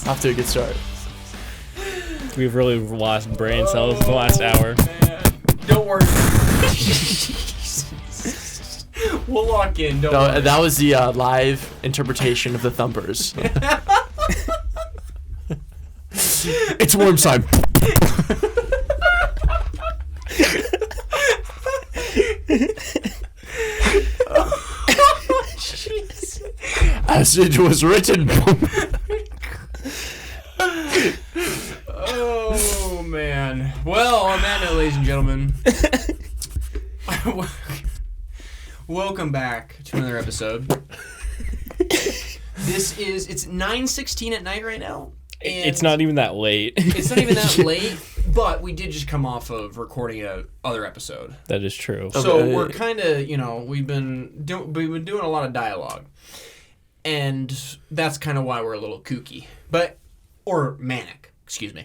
Off to a good start. We've really lost brain cells in the last hour. Man. Don't worry. We'll lock in. Don't worry. That was the live interpretation of the thumpers. It's worm time. As it was written. Oh, man. Well, on that note, ladies and gentlemen, welcome back to another episode. It's 9:16 at night right now. It's not even that late. It's not even that late, but we did just come off of recording a other episode. That is true. So we're kind of, we've been doing a lot of dialogue. And that's kind of why we're a little kooky. Or manic, excuse me.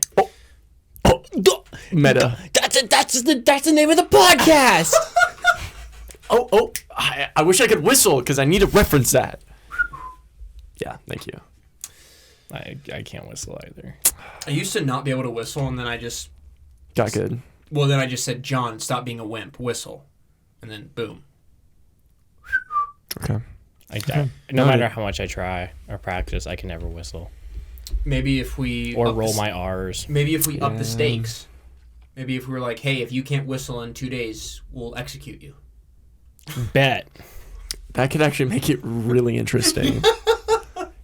Meta. That's the name of the podcast. I wish I could whistle because I need to reference that. Yeah, thank you. I can't whistle either. I used to not be able to whistle, and then I just... Got good. Well, then I just said, John, stop being a wimp, whistle. And then, boom. Okay. No matter how much I try or practice, I can never whistle. Maybe if we... Or roll my R's. Maybe if we up the stakes. Maybe if we were like, hey, if you can't whistle in 2 days, we'll execute you. Bet. That could actually make it really interesting.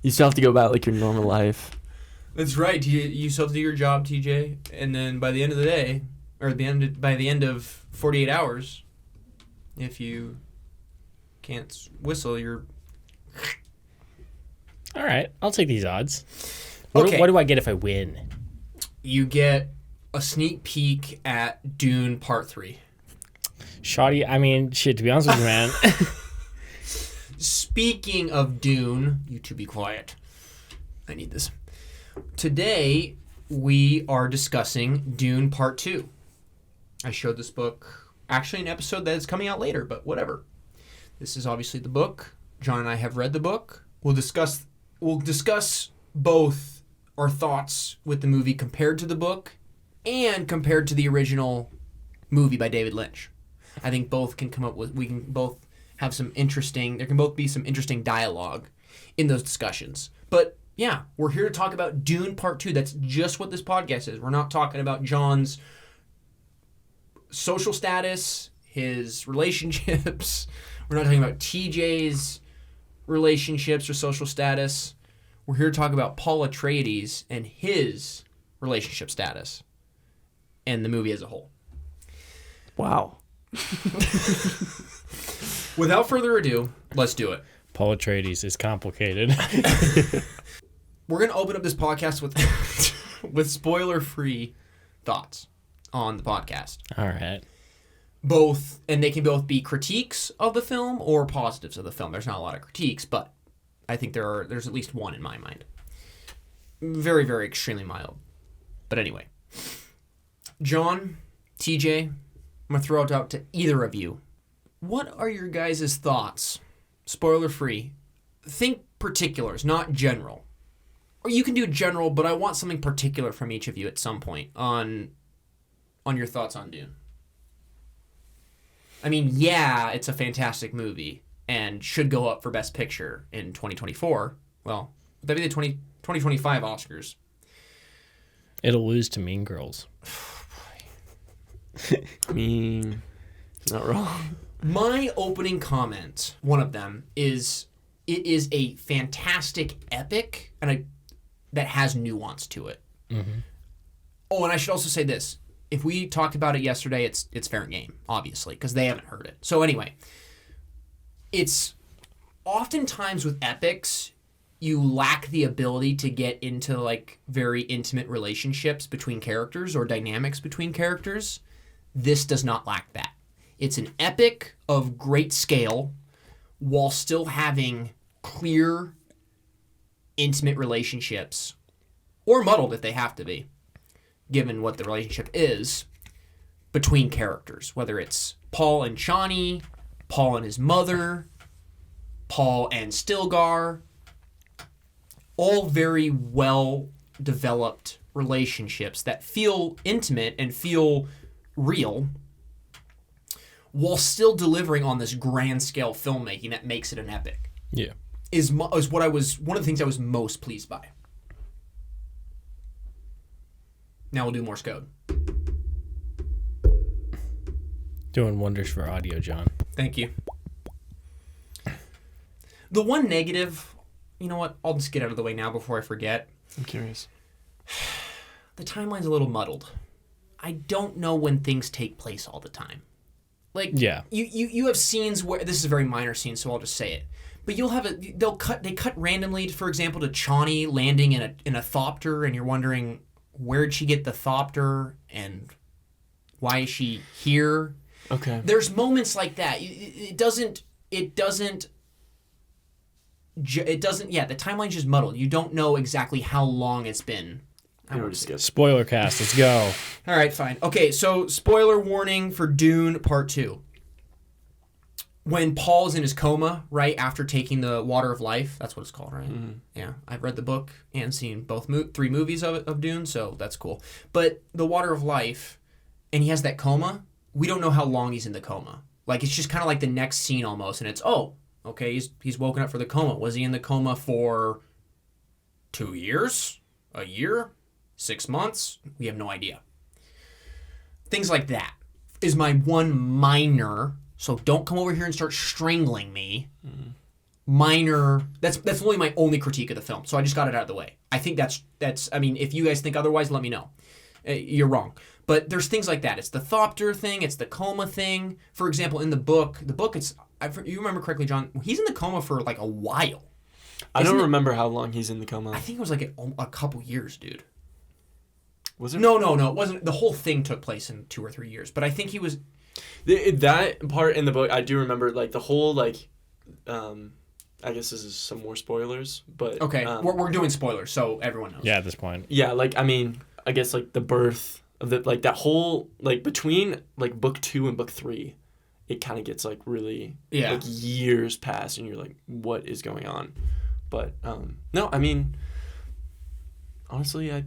You still have to go about like your normal life. That's right. You still have to do your job, TJ. And then by the end of the day, or by the end of 48 hours, if you can't whistle, you're... All right. I'll take these odds. Okay. What do I get if I win? You get a sneak peek at Dune Part 3. Shoddy, I mean, shit, to be honest with you, man. Speaking of Dune, you two be quiet. I need this. Today, we are discussing Dune Part 2. I showed this book, actually an episode that is coming out later, but whatever. This is obviously the book. John and I have read the book. We'll discuss both our thoughts with the movie compared to the book and compared to the original movie by David Lynch. I think both can come up with, we can both have some interesting, there can both be some interesting dialogue in those discussions. But yeah, we're here to talk about Dune Part 2. That's just what this podcast is. We're not talking about John's social status, his relationships. We're not talking about TJ's relationships or social status. We're here to talk about Paul Atreides and his relationship status and the movie as a whole. Wow. Without further ado, let's do it. Paul Atreides is complicated. We're going to open up this podcast with spoiler-free thoughts on the podcast. All right. Both, and they can both be critiques of the film or positives of the film. There's not a lot of critiques, but I think there's at least one in my mind. Very, very extremely mild. But anyway. John, TJ, I'm going to throw it out to either of you. What are your guys' thoughts? Spoiler-free. Think particulars, not general. Or you can do general, but I want something particular from each of you at some point on your thoughts on Dune. I mean, yeah, it's a fantastic movie and should go up for Best Picture in 2024. Well, that'd be the 2025 Oscars. It'll lose to Mean Girls. I mean, it's not wrong. My opening comment, one of them, is it is a fantastic epic and that has nuance to it. Mm-hmm. Oh, and I should also say this. If we talked about it yesterday, it's fair game, obviously, because they haven't heard it. So anyway, it's oftentimes with epics, you lack the ability to get into like very intimate relationships between characters or dynamics between characters. This does not lack that. It's an epic of great scale while still having clear, intimate relationships, or muddled if they have to be, given what the relationship is, between characters. Whether it's Paul and Chani, Paul and his mother, Paul and Stilgar. all very well developed relationships that feel intimate and feel real while still delivering on this grand scale filmmaking that makes it an epic. Yeah. Is what I was one of the things I was most pleased by. Now we'll do Morse code. Doing wonders for audio, John. Thank you. The one negative, you know what? I'll just get out of the way now before I forget. I'm curious. The timeline's a little muddled. I don't know when things take place all the time. Like, Yeah. you have scenes where this is a very minor scene, so I'll just say it. But you'll have they cut randomly, for example, to Chani landing in a thopter, and you're wondering where'd she get the thopter and why is she here? Okay. There's moments like that. It doesn't. Yeah, the timeline's just muddled. You don't know exactly how long it's been. I already skipped. Spoiler cast. Let's go. All right, fine. Okay, so spoiler warning for Dune Part 2. When Paul's in his coma, right, after taking the water of life, that's what it's called, right? Mm-hmm. Yeah, I've read the book and seen both 3 movies of Dune, so that's cool. But the water of life, and he has that coma, we don't know how long he's in the coma. Like, it's just kind of like the next scene almost, and it's, oh, okay, he's woken up for the coma. Was he in the coma for 2 years? A year? 6 months? We have no idea. Things like that is my one minor, so don't come over here and start strangling me. Mm-hmm. Minor, that's only my only critique of the film, so I just got it out of the way. I think that's I mean, if you guys think otherwise, let me know. You're wrong. But there's things like that. It's the thopter thing, it's the coma thing. For example, in the book it's, you remember correctly, John, he's in the coma for like a while. I don't remember how long he's in the coma. I think it was like a couple years, dude. Was it? No, it wasn't. The whole thing took place in 2 or 3 years, but I think he was. That part in the book, I do remember, like, the whole, like, I guess this is some more spoilers, but... Okay, we're doing spoilers, so everyone knows. Yeah, at this point. Yeah, like, I mean, I guess, like, the birth of the, like, that whole, like, between, like, book 2 and book 3, it kind of gets, like, really, like, years pass, and you're like, what is going on? But, no, I mean, honestly, I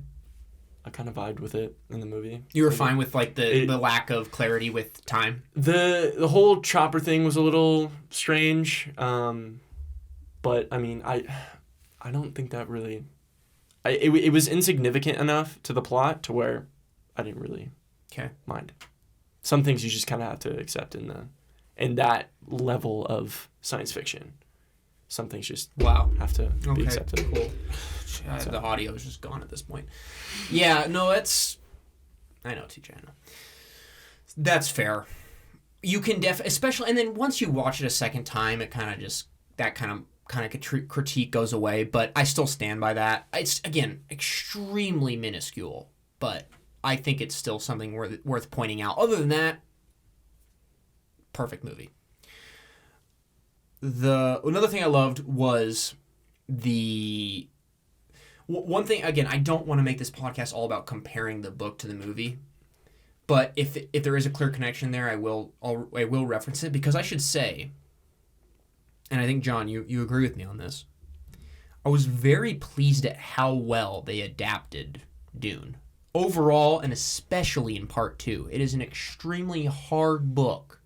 kind of vibed with it in the movie. You were fine with, like, the lack of clarity with time? The whole chopper thing was a little strange, but, I mean, I don't think that really... It was insignificant enough to the plot to where I didn't really mind. Some things you just kind of have to accept in that level of science fiction. Some things just have to be accepted. Cool. The audio is just gone at this point. Yeah, no, it's... I know, TJ, I know. That's fair. You can especially... And then once you watch it a second time, it kind of just... That kind of critique goes away, but I still stand by that. It's, again, extremely minuscule, but I think it's still something worth pointing out. Other than that, perfect movie. Another thing I loved was the... One thing, again, I don't want to make this podcast all about comparing the book to the movie, but if there is a clear connection there, I will reference it, because I should say, and I think, John, you agree with me on this, I was very pleased at how well they adapted Dune. Overall, and especially in Part 2, it is an extremely hard book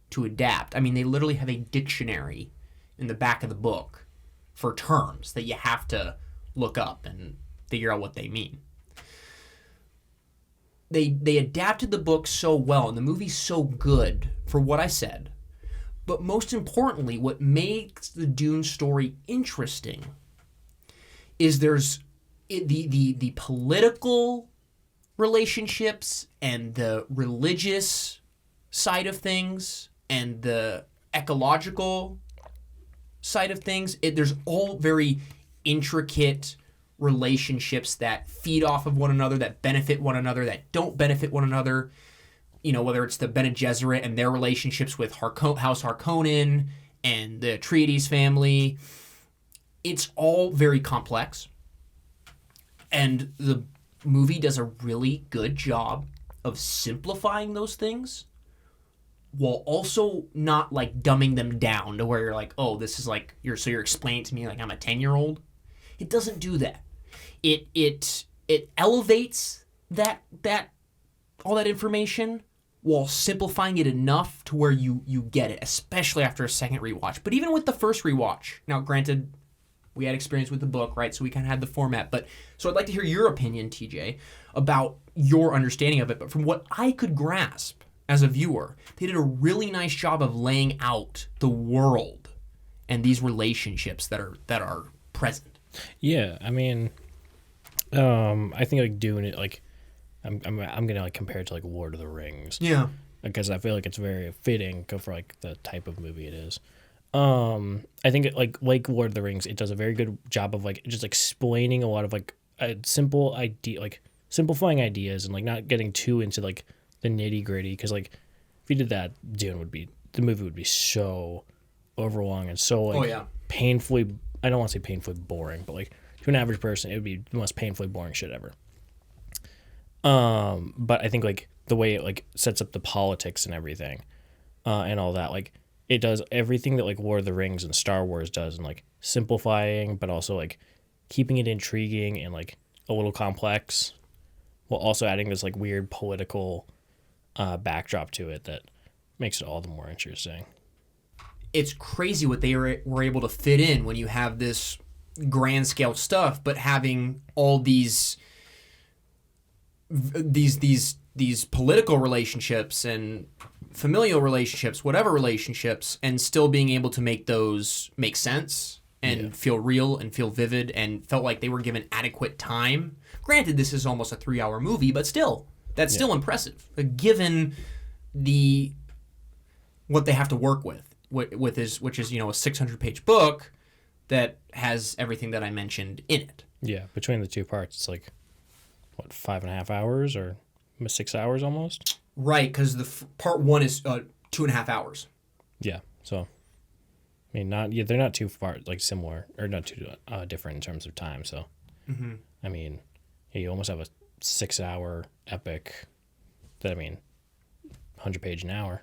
to adapt. I mean, they literally have a dictionary in the back of the book for terms that you have to look up and figure out what they mean. They adapted the book so well, and the movie's so good for what I said. But most importantly, what makes the Dune story interesting is there's the political relationships and the religious side of things and the ecological side of things. There's all very intricate relationships that feed off of one another, that benefit one another, that don't benefit one another. You know, whether it's the Bene Gesserit and their relationships with House Harkonnen and the Atreides family. It's all very complex. And the movie does a really good job of simplifying those things while also not, like, dumbing them down to where you're like, oh, this is like, you're explaining to me like I'm a 10-year-old. It doesn't do that. It elevates that all that information while simplifying it enough to where you get it, especially after a second rewatch. But even with the first rewatch, now granted, we had experience with the book, right? So we kind of had the format. But so I'd like to hear your opinion, TJ, about your understanding of it. But from what I could grasp as a viewer, they did a really nice job of laying out the world and these relationships that are present. Yeah, I mean, I think like doing it like I'm gonna like compare it to like Lord of the Rings. Yeah. Because I feel like it's very fitting for like the type of movie it is. I think like Lord of the Rings, it does a very good job of like just explaining a lot of like a simple idea, like simplifying ideas and like not getting too into like the nitty gritty. Because like if you did that, the movie would be so overwhelming and so like painfully. I don't want to say painfully boring, but like to an average person, it would be the most painfully boring shit ever. But I think like the way it like sets up the politics and everything, and all that, like it does everything that like Lord of the Rings and Star Wars does, and like simplifying, but also like keeping it intriguing and like a little complex, while also adding this like weird political backdrop to it that makes it all the more interesting. It's crazy what they were able to fit in when you have this grand scale stuff, but having all these political relationships and familial relationships, whatever relationships, and still being able to make those make sense and feel real and feel vivid and felt like they were given adequate time. Granted, this is almost a 3-hour movie, but still, that's still impressive, given what they have to work with, which is a 600-page book that has everything that I mentioned in it. Yeah, between the two parts, it's like, what, 5.5 hours or 6 hours almost? Right, because the part one is 2.5 hours. Yeah, so I mean, they're not too far like similar or not too different in terms of time. So, I mean, you almost have a 6-hour epic that 100 page an hour.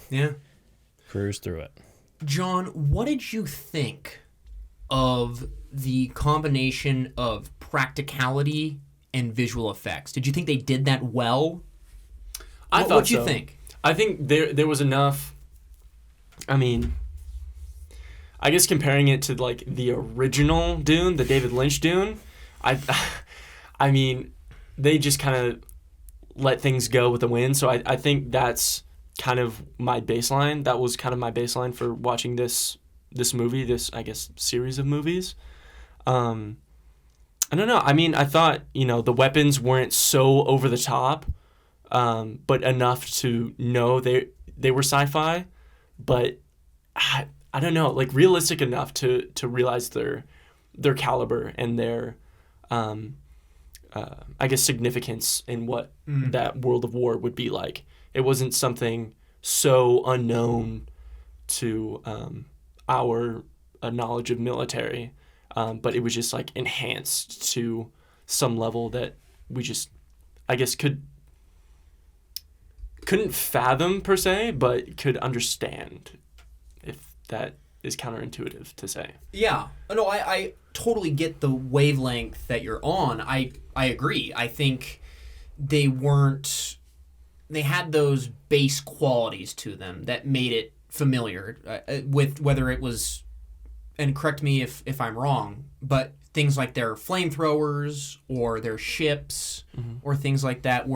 Yeah, cruise through it. John, what did you think of the combination of practicality and visual effects? Did you think they did that well? I thought so. What did you think? I think there was enough. I guess comparing it to like the original Dune, the David Lynch Dune, they just kind of let things go with the wind. So I think that's kind of my baseline. That was kind of my baseline for watching this movie, this, I guess, series of movies. I don't know. I thought, the weapons weren't so over the top, but enough to know they were sci-fi, but I don't know, like realistic enough to realize their caliber and their, I guess, significance in what that world of war would be like. It wasn't something so unknown to our knowledge of military, but it was just like enhanced to some level that we just, I guess, couldn't fathom per se, but could understand, if that is counterintuitive to say. Yeah. No, I totally get the wavelength that you're on. I agree. I think they had those base qualities to them that made it familiar with whether it was, and correct me if I'm wrong, but things like their flamethrowers or their ships or things like that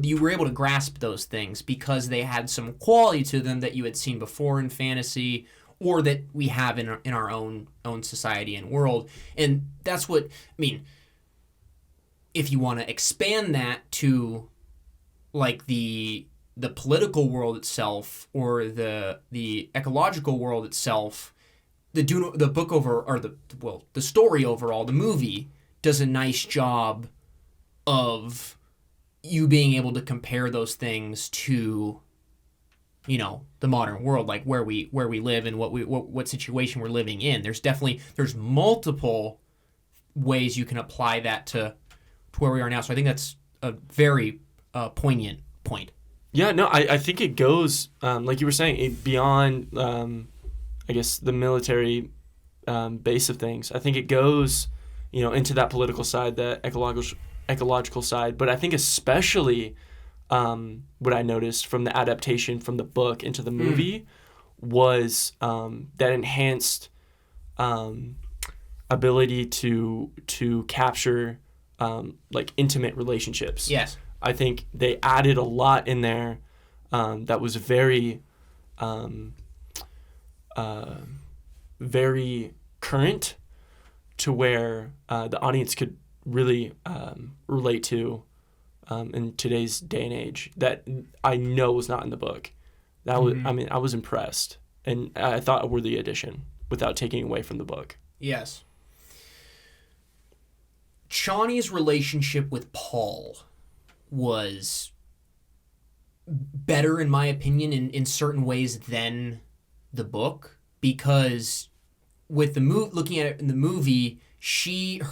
you were able to grasp those things because they had some quality to them that you had seen before in fantasy or that we have in our own society and world. And that's what, if you want to expand that to like the political world itself or the ecological world itself, the story overall, the movie does a nice job of you being able to compare those things to, the modern world, like where we live and what situation we're living in. There's multiple ways you can apply that to where we are now. So I think that's a very poignant point. Yeah, no, I think it goes, like you were saying, beyond, I guess, the military base of things. I think it goes into that political side, that ecological side. But I think especially what I noticed from the adaptation from the book into the movie was that enhanced ability to capture like intimate relationships. Yes. I think they added a lot in there that was very very current, to where the audience could really relate to in today's day and age, that I know was not in the book. That was, I was impressed, and I thought a worthy addition without taking away from the book. Yes. Chani's relationship with Paul was better, in my opinion, in certain ways than the book, because with the looking at it in the movie, she's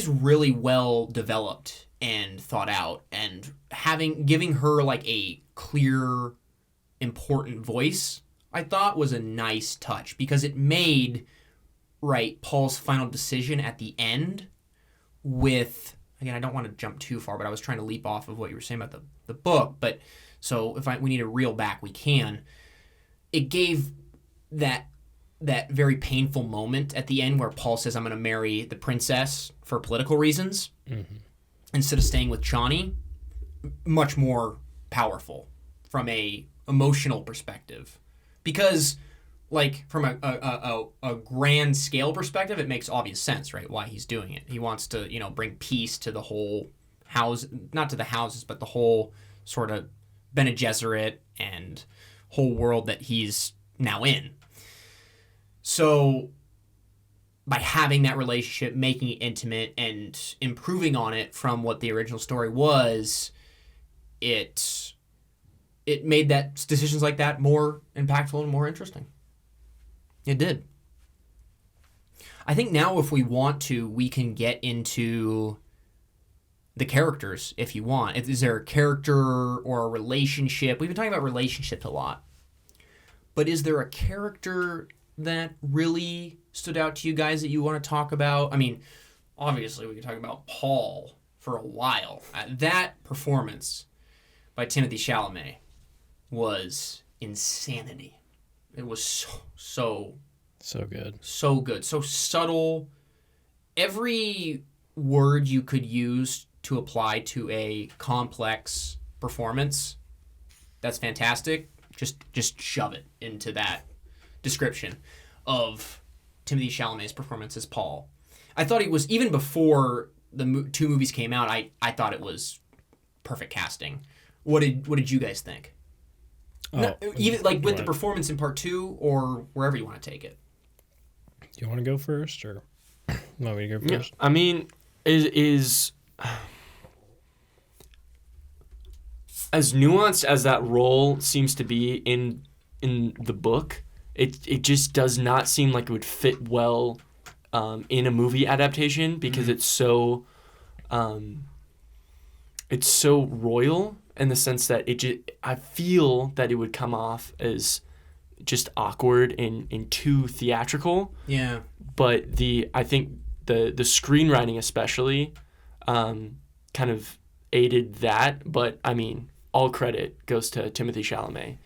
really well developed and thought out, and giving her like a clear, important voice, I thought was a nice touch, because it made Paul's final decision at the end with, again, I don't want to jump too far, but I was trying to leap off of what you were saying about the book, but so if we need to reel back, we can. It gave that very painful moment at the end where Paul says, I'm going to marry the princess for political reasons, instead of staying with Chani, much more powerful from a emotional perspective. Because, like, from a grand scale perspective, it makes obvious sense, right, why he's doing it. He wants to, bring peace to the whole house, not to the houses, but the whole sort of Bene Gesserit and whole world that he's now in. So by having that relationship, making it intimate, and improving on it from what the original story was, it made decisions like that more impactful and more interesting. It did. I think now, if we want to, we can get into the characters, if you want. Is there a character or a relationship? We've been talking about relationships a lot. But is there a character that really stood out to you guys that you want to talk about? I mean, obviously we could talk about Paul for a while. That performance by Timothée Chalamet was insanity. It was so good. So good. So subtle. Every word you could use to apply to a complex performance, that's fantastic. Just shove it into that description of Timothée Chalamet's performance as Paul. I thought he was, even before the two movies came out, I thought it was perfect casting. What did you guys think? Even like with the performance in part 2, or wherever you want to take it. Do you want to go first, or want me to go first? Yeah, I mean, is as nuanced as that role seems to be in the book, it just does not seem like it would fit well in a movie adaptation, because it's so royal, in the sense that I feel that it would come off as just awkward and too theatrical. Yeah. But I think the screenwriting especially kind of aided that. But I mean, all credit goes to Timothée Chalamet.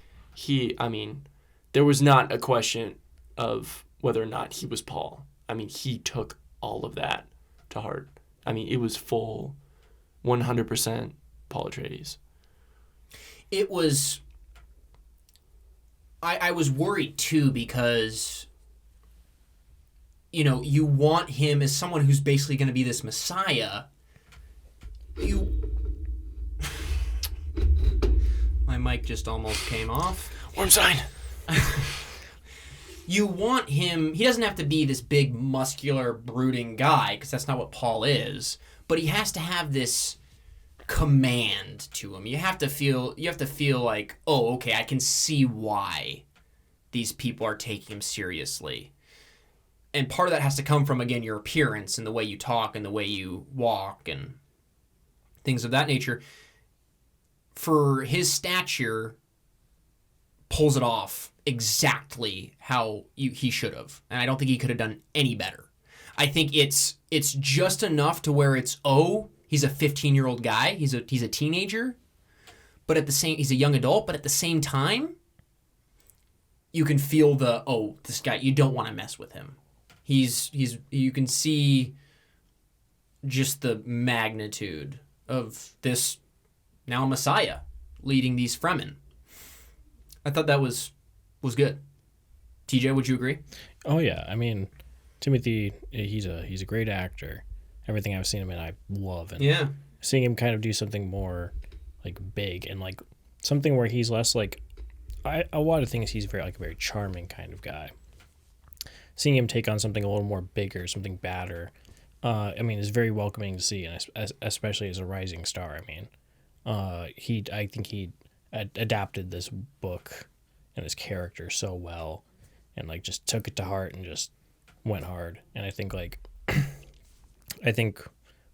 There was not a question of whether or not he was Paul. I mean, he took all of that to heart. I mean, it was full 100% Paul Atreides. It was... I was worried, too, because, you want him as someone who's basically going to be this messiah. My mic just almost came off. Worm sign! You want him... He doesn't have to be this big, muscular, brooding guy, because that's not what Paul is. But he has to have this command to him. You have to feel like, oh, okay, I can see why these people are taking him seriously. And part of that has to come from, again, your appearance and the way you talk and the way you walk and things of that nature. For his stature, pulls it off exactly how he should have. And I don't think he could have done any better. I think it's just enough to where it's, he's a 15-year-old guy, he's a teenager, but he's a young adult, but at the same time, you can feel this guy, you don't want to mess with him. You can see just the magnitude of this now Messiah leading these Fremen. I thought that was good. TJ, would you agree? Oh yeah, I mean, Timothy, he's a great actor. Everything I've seen him in, I love. And yeah, seeing him kind of do something more like big and like something where he's less like, a lot of things he's a very charming kind of guy. Seeing him take on something a little more bigger, something badder, I mean, is very welcoming to see, and especially as a rising star. I mean, I think he adapted this book and his character so well, and like just took it to heart and just went hard. And I think I think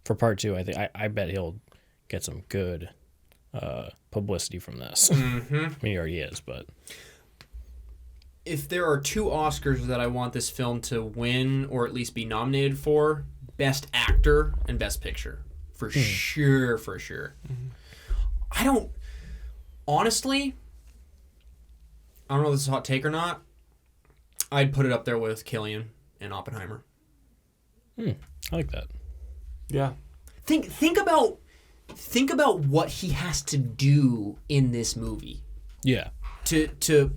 for part 2, I bet he'll get some good publicity from this. Mm-hmm. I mean, he already is, but if there are 2 Oscars that I want this film to win or at least be nominated for, Best Actor and Best Picture. For sure. Mm-hmm. Honestly, I don't know if this is a hot take or not. I'd put it up there with Cillian and Oppenheimer. I like that. Yeah. Think about what he has to do in this movie. Yeah. To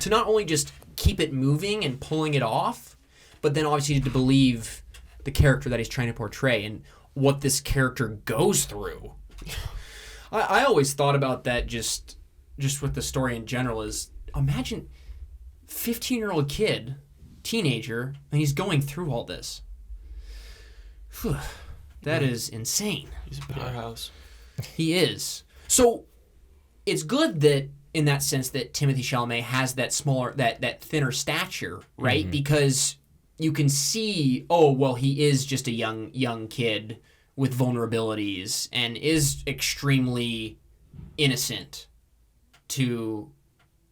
not only just keep it moving and pulling it off, but then obviously to believe the character that he's trying to portray and what this character goes through. I always thought about that just with the story in general is, imagine 15-year-old kid, teenager, and he's going through all this. That is insane. He's a powerhouse. He is. So it's good that in that sense that Timothée Chalamet has that smaller, that thinner stature, right? Mm-hmm. Because you can see, he is just a young kid with vulnerabilities and is extremely innocent to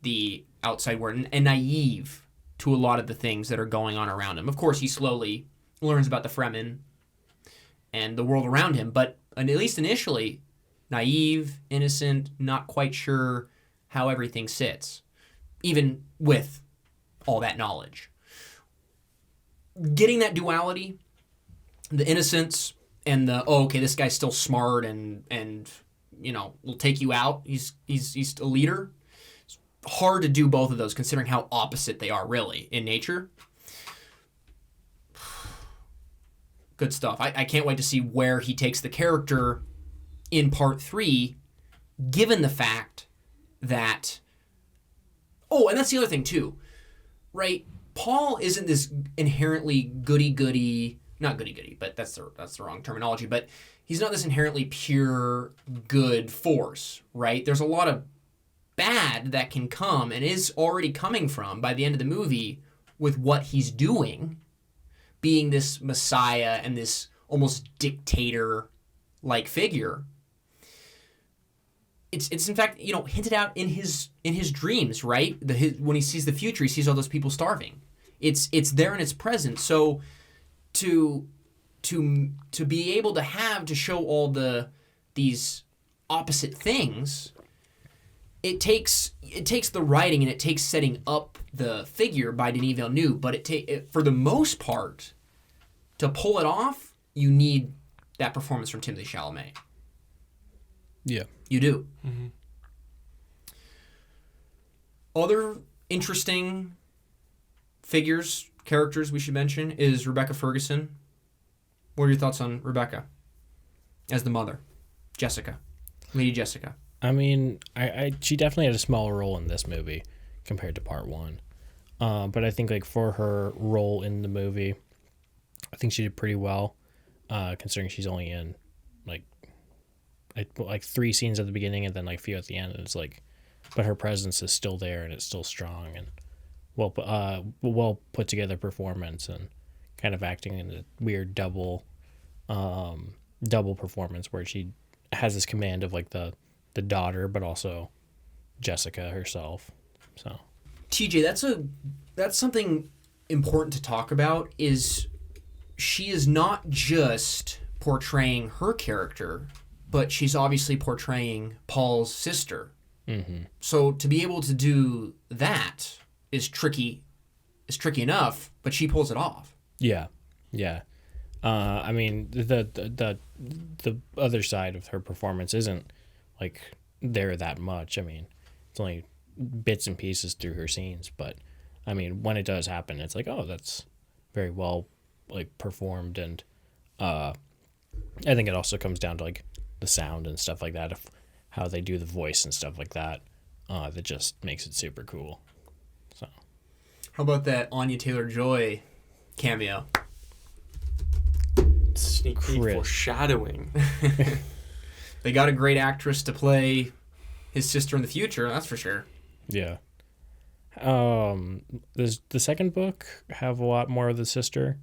the outside world and naive to a lot of the things that are going on around him. Of course, he slowly learns about the Fremen and the world around him, but at least initially, naive, innocent, not quite sure how everything sits, even with all that knowledge. Getting that duality, the innocence and the, this guy's still smart and will take you out. He's a leader. It's hard to do both of those considering how opposite they are really in nature. Good stuff. I can't wait to see where he takes the character in part 3, given the fact that... and that's the other thing too, right? Paul isn't this inherently goody-goody... Not goody-goody, but that's the wrong terminology, but he's not this inherently pure good force, right? There's a lot of bad that can come and is already coming from, by the end of the movie, with what he's doing, being this messiah and this almost dictator-like figure. It's in fact, hinted out in his dreams, right? When he sees the future, he sees all those people starving. It's there in its presence. So to be able to show all these opposite things, it takes the writing and it takes setting up the figure by Denis Villeneuve, but for the most part, to pull it off, you need that performance from Timothée Chalamet. Yeah. You do. Mm-hmm. Other interesting characters we should mention is Rebecca Ferguson. What are your thoughts on Rebecca as the mother? Lady Jessica. I mean, she definitely had a smaller role in this movie compared to part 1. But I think for her role in the movie, I think she did pretty well, considering she's only in like 3 scenes at the beginning and then a few at the end. And it's but her presence is still there and it's still strong and well put together performance and kind of acting in a weird double performance where she has this command of the daughter, but also Jessica herself. So TJ, that's something important to talk about, is she is not just portraying her character, but she's obviously portraying Paul's sister. Mm-hmm. So to be able to do that is tricky enough, but she pulls it off. Yeah. I mean, the other side of her performance isn't like there that much. I mean, it's only bits and pieces through her scenes, but I mean, when it does happen, it's like, oh, that's very well like performed, and I think it also comes down to like the sound and stuff like that, of how they do the voice and stuff like that. That just makes it super cool. So, how about that Anya Taylor-Joy cameo? Sneak peek Chris. foreshadowing. They got a great actress to play his sister in the future, that's for sure. yeah. Does the second book have a lot more of the sister?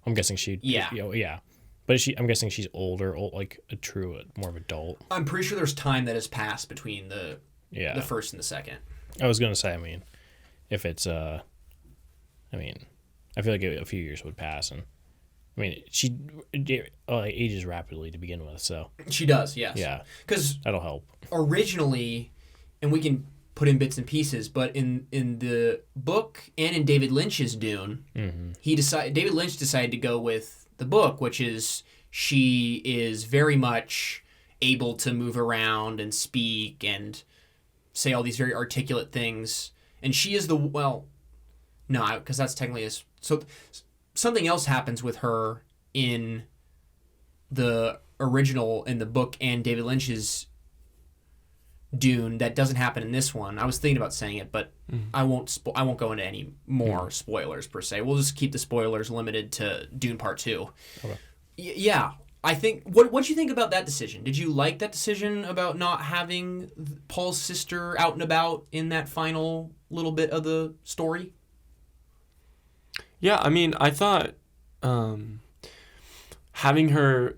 I'm guessing yeah. But I'm guessing she's older, like a true, more of adult. I'm pretty sure there's time that has passed between the first and the second. I was gonna say, I mean, if it's I feel like a few years would pass, and I mean, she ages rapidly to begin with, so She does, yes. yeah, Because that'll help. originally, and we can put in bits and pieces, but in the book and in David Lynch's Dune, David Lynch decided to go with the book, which is she is very much able to move around and speak and say all these very articulate things, and she is no, because that's technically so. Something else happens with her in the original, in the book and David Lynch's Dune that doesn't happen in this one. I was thinking about saying it, but I won't go into any more spoilers per se. We'll just keep the spoilers limited to Dune Part 2. Okay. Yeah, I think what'd you think about that decision? Did you like that decision about not having Paul's sister out and about in that final little bit of the story? Yeah, I mean, I thought having her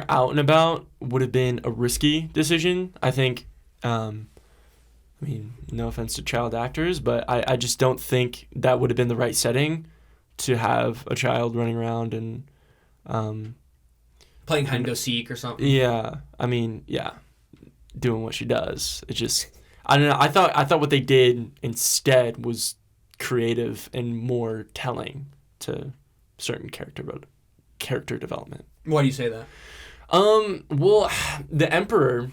out and about would have been a risky decision. I think, I mean, no offense to child actors, but I just don't think that would have been the right setting to have a child running around and playing hide and go seek or something. Yeah, I mean, yeah, doing what she does. It just, I don't know. I thought what they did instead was creative and more telling to certain character development. Why do you say that? Well, the Emperor.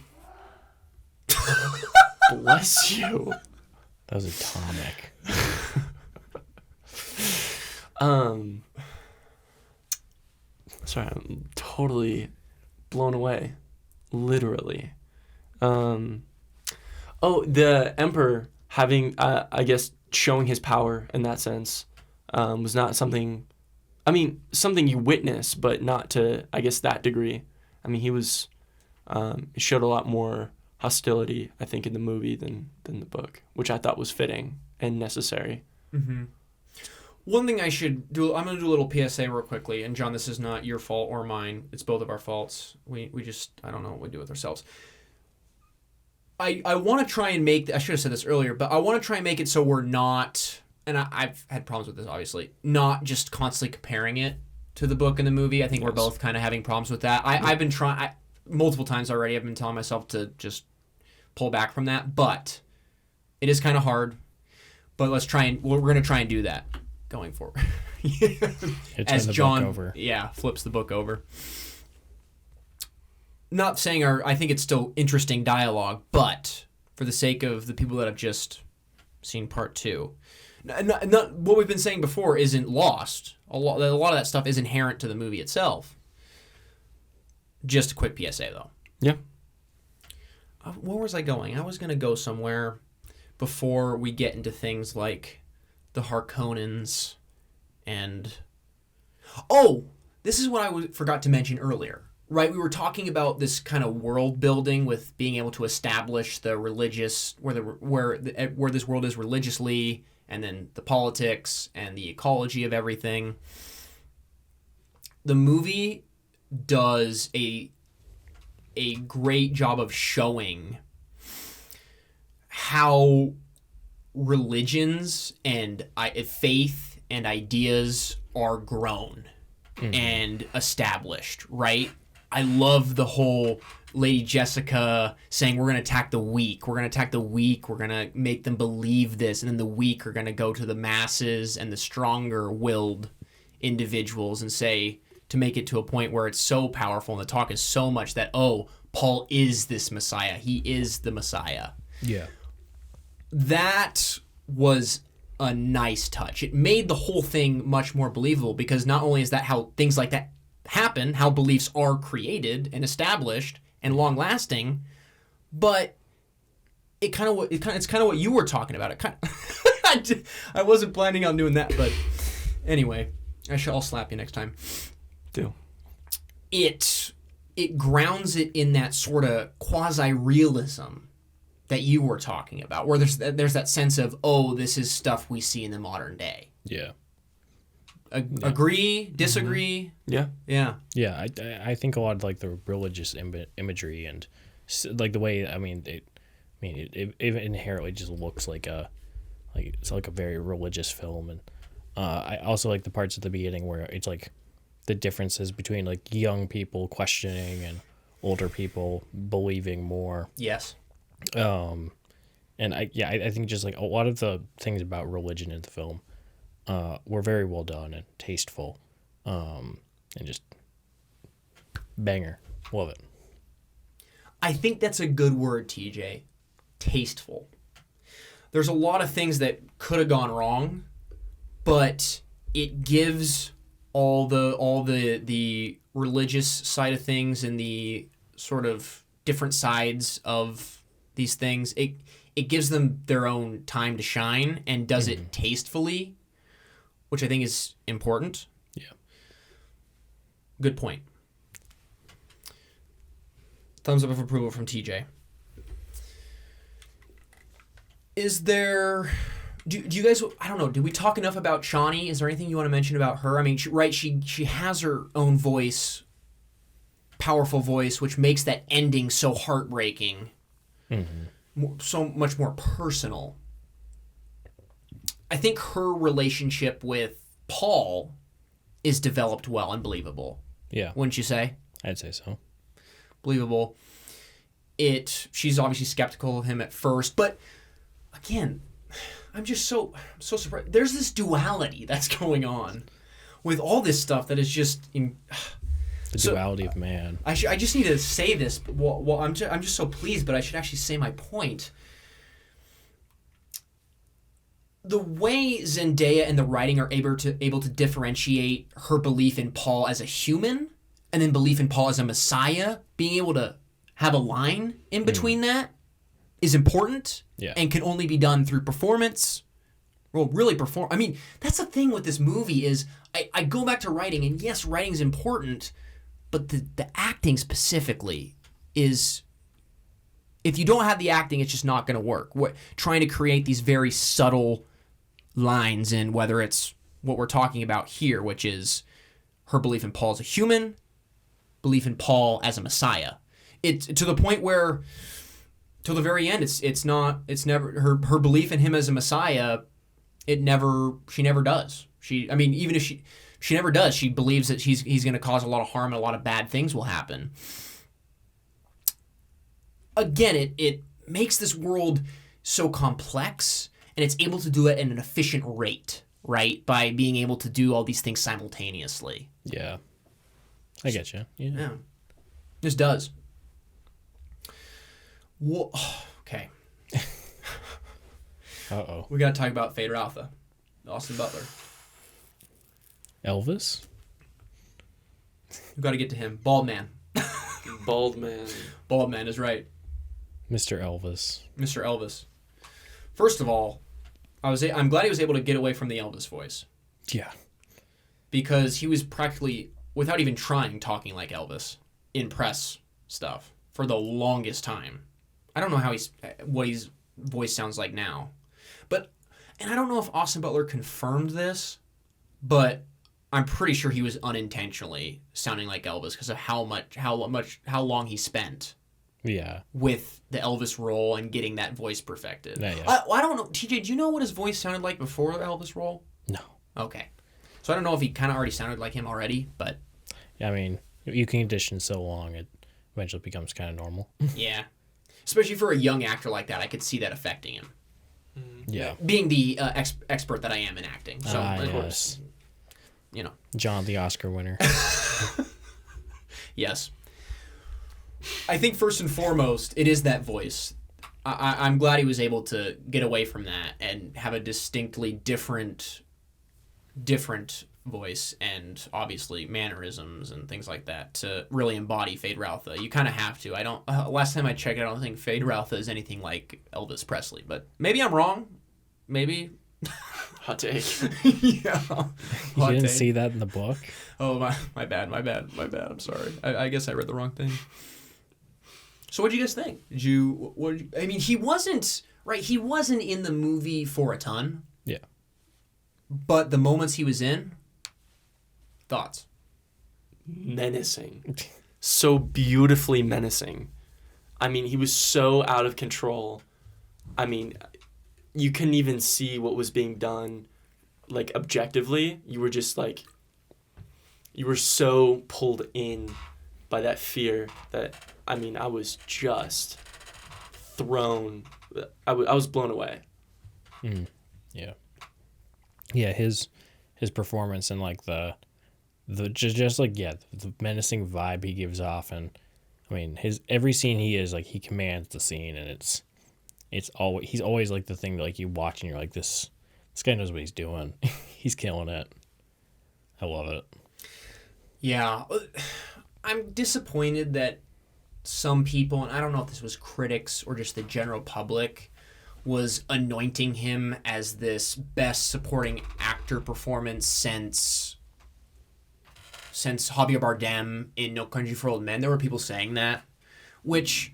Bless you. That was atomic. Sorry, I'm totally blown away, literally. The Emperor having, I guess, showing his power in that sense, was not something. I mean, something you witness, but not to, I guess, that degree. I mean, he was, showed a lot more hostility, I think, in the movie than the book, which I thought was fitting and necessary. Mm-hmm. One thing I should do, I'm going to do a little PSA real quickly, and John, this is not your fault or mine. It's both of our faults. We just, I don't know what we do with ourselves. I want to try and I should have said this earlier, but I want to try and make it so we're not, and I've had problems with this, obviously, not just constantly comparing it to the book and the movie. I think we're both kind of having problems with that. I've been trying, multiple times already, I've been telling myself to just pull back from that, but it is kind of hard. But we're going to try and do that going forward. As John, over. Yeah, flips the book over. Not saying I think it's still interesting dialogue, but for the sake of the people that have just seen part 2, not what we've been saying before isn't lost. A lot of that stuff is inherent to the movie itself. Just a quick PSA, though. Yeah. Where was I going? I was going to go somewhere before we get into things like the Harkonnens and... Oh! This is what I forgot to mention earlier. Right, we were talking about this kind of world building with being able to establish the religious, where this world is religiously, and then the politics and the ecology of everything. The movie does a great job of showing how religions and faith and ideas are grown and established, right? I love the whole Lady Jessica saying we're going to attack the weak. We're going to attack the weak. We're going to make them believe this. And then the weak are going to go to the masses and the stronger willed individuals and say, to make it to a point where it's so powerful and the talk is so much that, oh, Paul is this Messiah. He is the Messiah. Yeah. That was a nice touch. It made the whole thing much more believable because not only is that how things like that happen, how beliefs are created and established and long lasting, but it's kind of what you were talking about. I wasn't planning on doing that, but anyway, I'll slap you next time. Do. It grounds it in that sort of quasi-realism that you were talking about, where there's that sense of, oh, this is stuff we see in the modern day. Yeah. Agree? Disagree? Yeah. Yeah. Yeah, I think a lot of like the religious imagery and like the way it inherently just looks like it's like a very religious film, and I also like the parts at the beginning where it's like the differences between like young people questioning and older people believing more. Yes. And I think just like a lot of the things about religion in the film were very well done and tasteful, and just banger. Love it. I think that's a good word, TJ. Tasteful. There's a lot of things that could have gone wrong, but it gives all the religious side of things and the sort of different sides of these things. It gives them their own time to shine and does it tastefully, which I think is important. Yeah. Good point. Thumbs up of approval from TJ. Is there... Do you guys... I don't know. Did we talk enough about Shawnee? Is there anything you want to mention about her? I mean, she has her own voice, powerful voice, which makes that ending so heartbreaking. So much more personal. I think her relationship with Paul is developed well and believable. Yeah. Wouldn't you say? I'd say so. Believable. She's obviously skeptical of him at first, but again, I'm just so surprised. There's this duality that's going on with all this stuff that is just duality of man. I just need to say this. Well, I'm just so pleased, but I should actually say my point. The way Zendaya and the writing are able to differentiate her belief in Paul as a human and then belief in Paul as a Messiah, being able to have a line in between that is important and can only be done through performance. Well, really perform. I mean, that's the thing with this movie is I go back to writing, and yes, writing's important, but the acting specifically is... If you don't have the acting, it's just not going to work. Trying to create these very subtle lines in whether it's what we're talking about here, which is her belief in Paul as a human, belief in Paul as a Messiah. It's to the point where, till the very end, it's never her belief in him as a Messiah. She never does. Even if she never does, she believes that he's going to cause a lot of harm and a lot of bad things will happen. Again, it makes this world so complex, and it's able to do it at an efficient rate, right? By being able to do all these things simultaneously. Yeah. I get you. Yeah. This does. Whoa. Okay. Uh-oh. We got to talk about Fader Alpha. Austin Butler. Elvis? We've got to get to him. Bald man. Bald man. Bald man is right. Mr. Elvis. Mr. Elvis. First of all, I'm glad he was able to get away from the Elvis voice. Yeah. Because he was practically, without even trying, talking like Elvis in press stuff for the longest time. I don't know what his voice sounds like now. And I don't know if Austin Butler confirmed this, but I'm pretty sure he was unintentionally sounding like Elvis because of how long he spent. Yeah. With the Elvis role and getting that voice perfected. Yeah. I don't know. TJ, do you know what his voice sounded like before the Elvis role? No. Okay. So I don't know if he kind of already sounded like him already, but Yeah, I mean, you can condition so long, it eventually becomes kind of normal. yeah. Especially for a young actor like that, I could see that affecting him. Yeah. Being the expert that I am in acting. So, of yes. course, John, the Oscar winner. Yes. I think first and foremost, it is that voice. I'm glad he was able to get away from that and have a distinctly different voice and obviously mannerisms and things like that to really embody Fade Routha. You kind of have to. I don't. Last time I checked, I don't think Fade Routha is anything like Elvis Presley, but maybe I'm wrong. Maybe. Hot take. Yeah. You didn't see that in the book? Oh, my bad. I'm sorry. I guess I read the wrong thing. So what did you guys think? I mean, he wasn't in the movie for a ton. Yeah. But the moments he was in, thoughts? Menacing. So beautifully menacing. I mean, he was so out of control. I mean, you couldn't even see what was being done, like, objectively. You were just, like, you were so pulled in by that fear that, I mean, I was just thrown. I was blown away. Yeah. Yeah, his performance and, like, the menacing vibe he gives off, and I mean, every scene he is, like, he commands the scene, and he's always like the thing that, like, you watch and you're like, this guy knows what he's doing. He's killing it. I love it. Yeah. I'm disappointed that some people, and I don't know if this was critics or just the general public, was anointing him as this best supporting actor performance since Javier Bardem in No Country for Old Men. There were people saying that, which,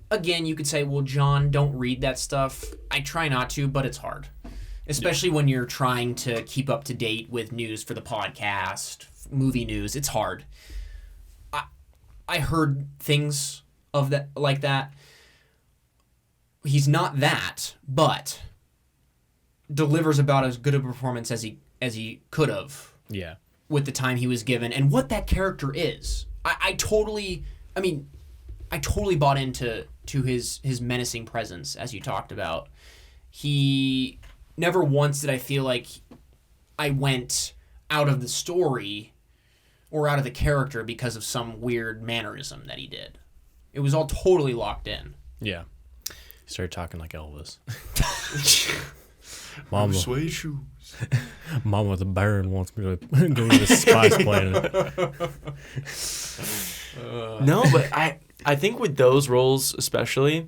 again, you could say, well, John, don't read that stuff. I try not to, but it's hard. Especially when you're trying to keep up to date with news for the podcast, movie news. It's hard. I heard things of that like that. He's not that, but delivers about as good a performance as he could have. Yeah. With the time he was given and what that character is. I totally bought into his menacing presence, as you talked about. He never once did I feel like I went out of the story or out of the character because of some weird mannerism that he did. It was all totally locked in. Yeah. He started talking like Elvis. Mama, Suede shoes. Mama the Baron wants me to go to the Spice Planet. No, but I think with those roles especially,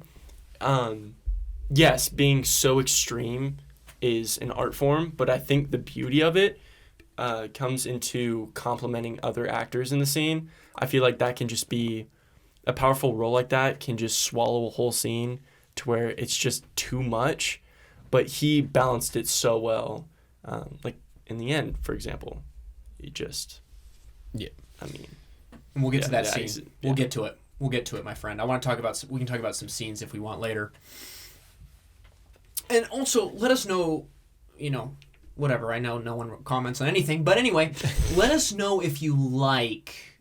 yes, being so extreme is an art form, but I think the beauty of it comes into complementing other actors in the scene. I feel like that can just be a powerful role like that can just swallow a whole scene to where it's just too much, but he balanced it so well. Like in the end, for example, he just, yeah. I mean, and we'll get to that scene. Yeah. We'll get to it. We'll get to it, my friend. We can talk about some scenes if we want later. And also, let us know, whatever. I know no one comments on anything, but anyway, let us know if you like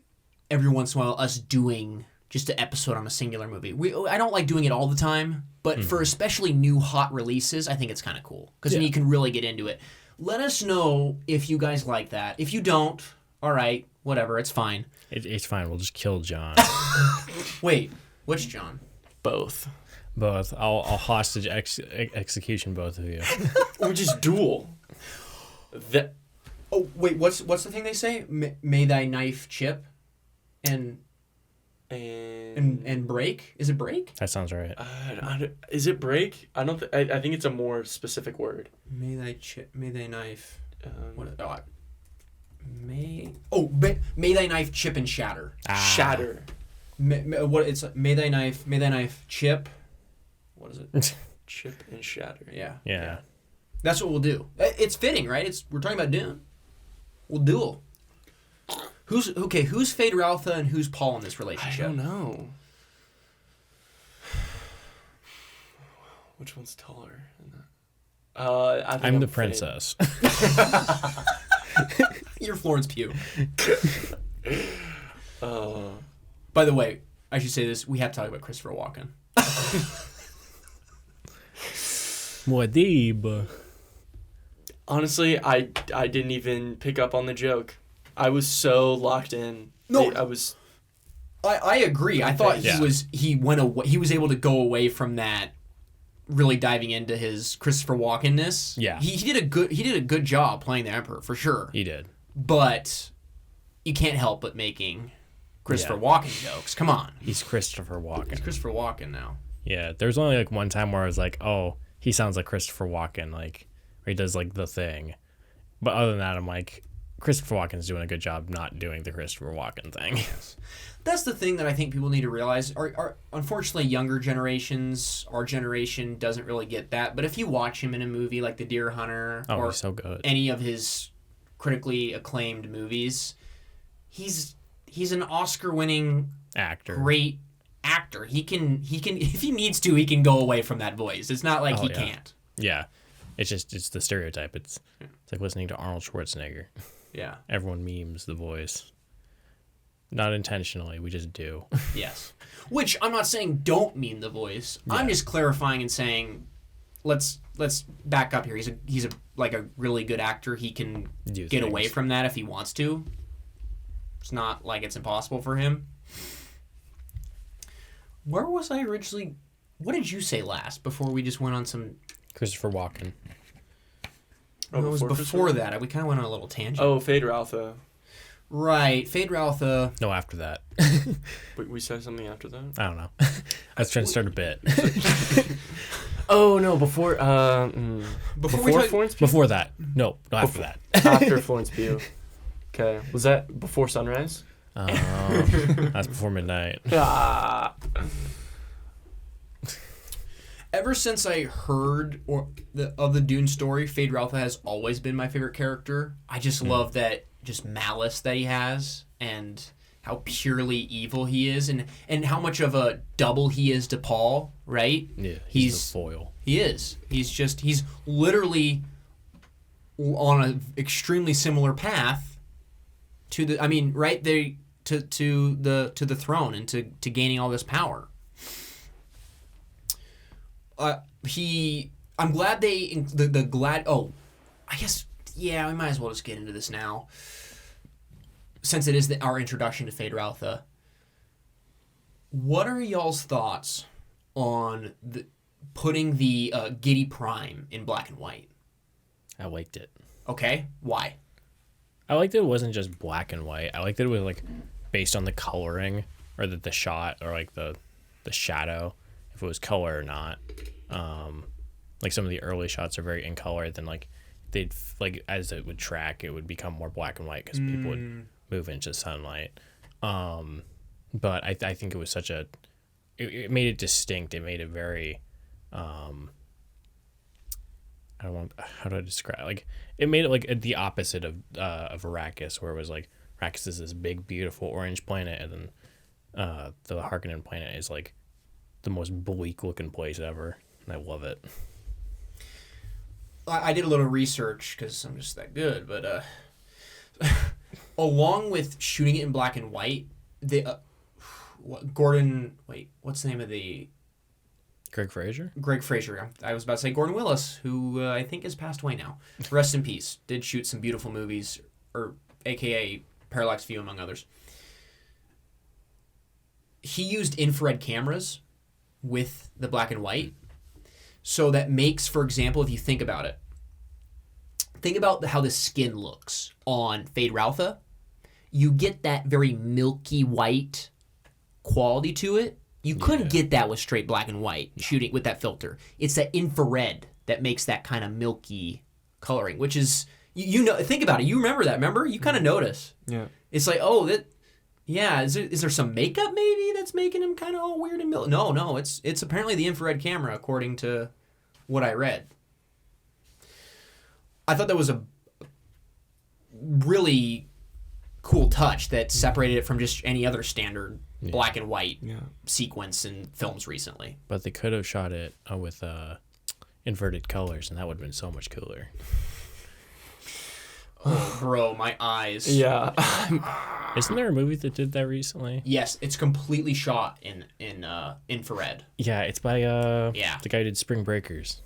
every once in a while us doing just an episode on a singular movie. I don't like doing it all the time, but for especially new hot releases, I think it's kind of cool because then you can really get into it. Let us know if you guys like that. If you don't, all right, whatever, it's fine. It's fine. We'll just kill John. Wait, which John? both. Both. I'll hostage execution both of you. Or just duel. Oh wait, what's the thing they say? May thy knife chip, and break. Is it break? That sounds right. Is it break? I don't. I think it's a more specific word. May thy chip. May thy knife. May thy knife chip and shatter. Shatter. May thy knife chip. What is it? Chip and shatter. Yeah. That's what we'll do. It's fitting, right? We're talking about Dune. We'll duel. Who's Fade Routha and who's Paul in this relationship? I don't know. Which one's taller? I'm the princess. You're Florence Pugh. By the way, I should say this. We have to talk about Christopher Walken. Muad'Dib. Honestly, I didn't even pick up on the joke. I was so locked in. No. I agree. I thought he went away. He was able to go away from that, really diving into his Christopher Walken-ness. Yeah. He did a good job playing the Emperor for sure. He did. But you can't help but making Christopher Walken jokes. Come on. He's Christopher Walken. He's Christopher Walken now. Yeah, there's only like one time where I was like, oh, he sounds like Christopher Walken, like where he does like the thing. But other than that, I'm like, Christopher Walken's doing a good job not doing the Christopher Walken thing. Yes. That's the thing that I think people need to realize. Are unfortunately, younger generations, our generation doesn't really get that. But if you watch him in a movie like The Deer Hunter or he's so good. Any of his critically acclaimed movies, he's an Oscar-winning Actor. great actor. He can if he needs to, he can go away from that voice. It's not like he can't. Yeah. It's the stereotype. It's like listening to Arnold Schwarzenegger. Yeah. Everyone memes the voice. Not intentionally, we just do. Yes. Which I'm not saying don't meme the voice. Yeah. I'm just clarifying and saying let's back up here. He's a really good actor. He can get away from that if he wants to. It's not like it's impossible for him. Where was I originally? What did you say last before we just went on some... Christopher Walken. Oh, it was before that. We kind of went on a little tangent. Oh, Fade Ralpha. Right. Fade Ralpha. No, after that. We said something after that? I don't know. I was trying to start a bit. Oh, no, before Florence Pugh? Before that. No, after that. After Florence Pugh. Okay. Was that before sunrise? That's before midnight. Ever since I heard of the Dune story, Fade Ralpha has always been my favorite character. I just love that just malice that he has and how purely evil he is and how much of a double he is to Paul, right? Yeah, he's the foil. He is. He's literally on an extremely similar path to the to the throne and to gaining all this power. I'm glad I guess, yeah, we might as well just get into this now. Since it is our introduction to Fade Ralpha. What are y'all's thoughts on putting the Giddy Prime in black and white? I liked it. Okay, why? I liked that it wasn't just black and white. I liked that it was like based on the coloring or the shot or like the shadow, if it was color or not. Like some of the early shots are very in color. Then like they'd like as it would track, it would become more black and white because people would move into sunlight. But I think it was such a it made it distinct. It made it very how do I describe, like it made it like the opposite of Arrakis, where it was like Arrakis is this big beautiful orange planet, and then the Harkonnen planet is like the most bleak looking place ever, and I love it. I did a little research because I'm just that good, but along with shooting it in black and white, what's the name of the... Greg Fraser? Greg Fraser. I was about to say Gordon Willis, who I think has passed away now. Rest in peace. Did shoot some beautiful movies, or AKA Parallax View, among others. He used infrared cameras with the black and white. So that makes, for example, if you think about it, think about how the skin looks on Fade Ralpha. You get that very milky white quality to it. You couldn't get that with straight black and white shooting with that filter. It's that infrared that makes that kind of milky coloring, which is, you know, think about it. You remember that, remember? You kind of notice. Yeah. It's like, is there some makeup maybe that's making him kind of all weird and milky? No, it's apparently the infrared camera, according to what I read. I thought that was a really cool touch that separated it from just any other standard black and white sequence in films recently. But they could have shot it with inverted colors, and that would have been so much cooler. Oh, bro, my eyes. Yeah. Isn't there a movie that did that recently? Yes, it's completely shot in infrared. Yeah, it's by Yeah. the guy who did Spring Breakers.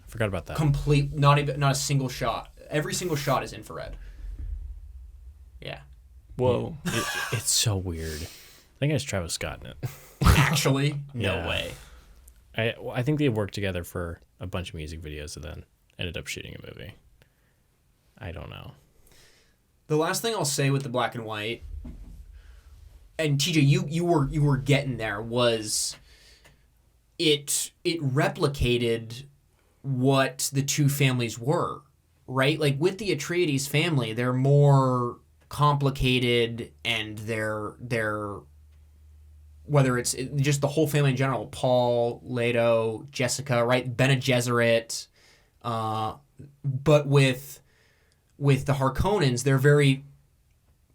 I forgot about that. Not a single shot. Every single shot is infrared. Yeah. Whoa. It's so weird. I think it's Travis Scott in it. Actually, no Yeah. way. I think they worked together for a bunch of music videos and then ended up shooting a movie. I don't know. The last thing I'll say with the black and white, and TJ, you were getting there, was it replicated what the two families were, right? Like with the Atreides family, they're more complicated, and they're whether it's just the whole family in general, Paul, Leto, Jessica, right? Bene Gesserit, but with the Harkonnens, they're very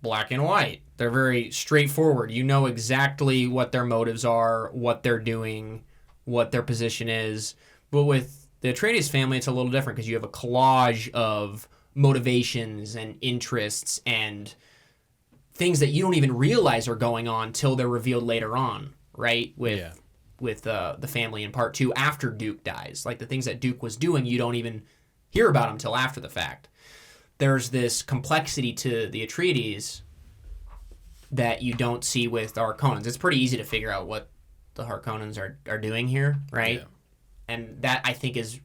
black and white. They're very straightforward. You know exactly what their motives are, what they're doing, what their position is. But with the Atreides family, it's a little different because you have a collage of motivations and interests and things that you don't even realize are going on till they're revealed later on, right? With the family in part 2 after Duke dies. Like the things that Duke was doing, you don't even hear about them till after the fact. There's this complexity to the Atreides that you don't see with the Harkonnens. It's pretty easy to figure out what the Harkonnens are doing here, right? Yeah. And that, I think, is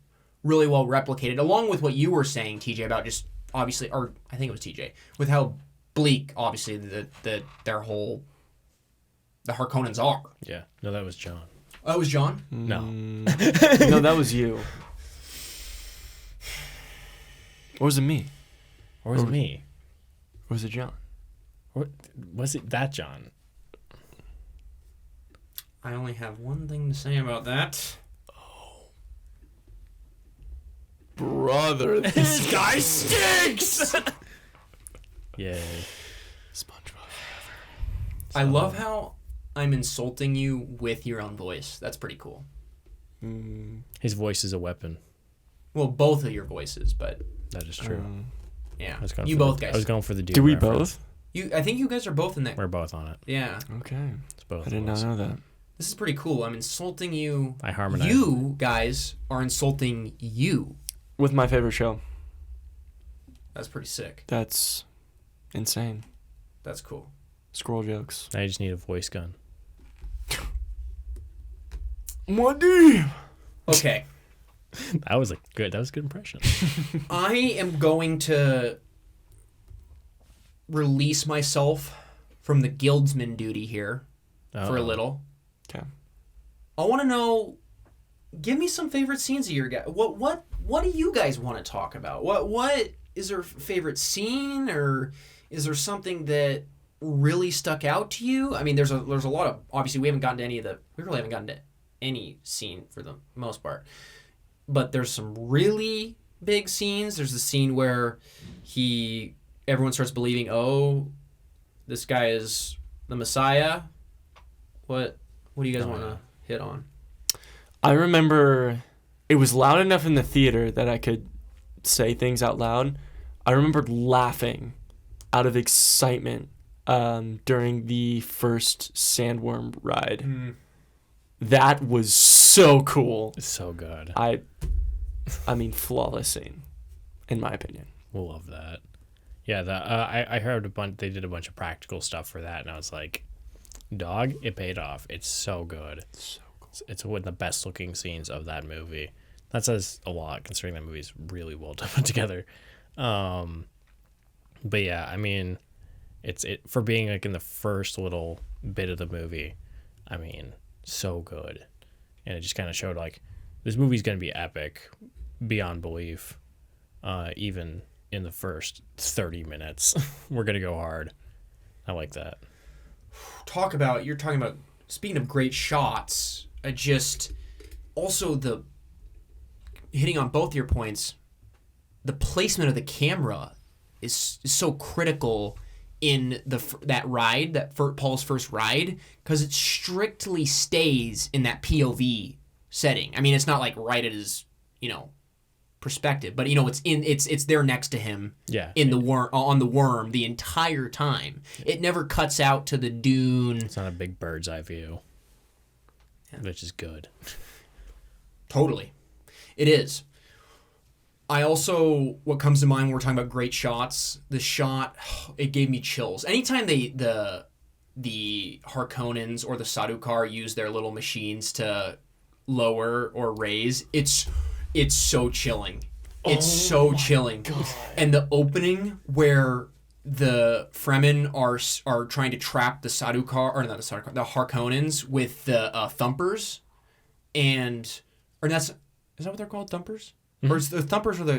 really well replicated, along with what you were saying, TJ, about just obviously, or I think it was TJ, with how bleak, obviously, the Harkonnens are. Yeah. No, that was John. Oh, it was John? No. No, that was you. Or was it me? Or was it me? Or was it John? Or was it that John? I only have one thing to say about that. Brother, this guy stinks! Yay. SpongeBob. I love how I'm insulting you with your own voice. That's pretty cool. His voice is a weapon. Well, both of your voices, but That is true. yeah. I was going You for both the, guys. I was going for the Dune Do we reference. both? I think you guys are both in that. We're both on it. Yeah. Okay. It's both. I did of not us. know that. This is pretty cool. I'm insulting you. I harmonize. You guys are insulting you. With my favorite show. That's pretty sick. That's insane. That's cool. Squirrel jokes. I just need a voice gun. Muddy! Okay. That was a good impression. I am going to release myself from the guildsman duty here for a little. Okay. I want to know. Give me some favorite scenes of your guys. What do you guys want to talk about? What is there a favorite scene, or is there something that really stuck out to you? I mean, there's a lot of, obviously we really haven't gotten to any scene for the most part, but there's some really big scenes. There's the scene where everyone starts believing, oh, this guy is the Messiah. What do you guys want to hit on? I remember it was loud enough in the theater that I could say things out loud. I remembered laughing out of excitement during the first sandworm ride. That was so cool. It's so good. I mean, flawless scene, in my opinion. We'll love that. Yeah, I heard they did a bunch of practical stuff for that, and I was like, dog, it paid off. It's so good. So cool. It's one of the best looking scenes of that movie. That says a lot, considering that movie is really well put together. But yeah, I mean, it for being like in the first little bit of the movie, I mean, so good. And it just kind of showed like this movie's gonna be epic beyond belief. Even in the first 30 minutes, we're gonna go hard. I like that. You're talking about, speaking of great shots, also the hitting on both your points, the placement of the camera is so critical in Paul's first ride, because it strictly stays in that POV setting. I mean, it's not like right at his, perspective, but it's there next to him. Yeah. In the worm, on the worm the entire time. It never cuts out to the dune. It's not a big bird's eye view, which is good. Totally, it is. I also, what comes to mind when we're talking about great shots, the shot, it gave me chills. Anytime the Harkonnens or the Sardaukar use their little machines to lower or raise, it's so chilling. It's so chilling. God. And the opening where the Fremen are trying to trap the Sardaukar, or not the Sardaukar, the Harkonnens with the thumpers, is that what they're called, thumpers? Mm-hmm. Or is the thumpers those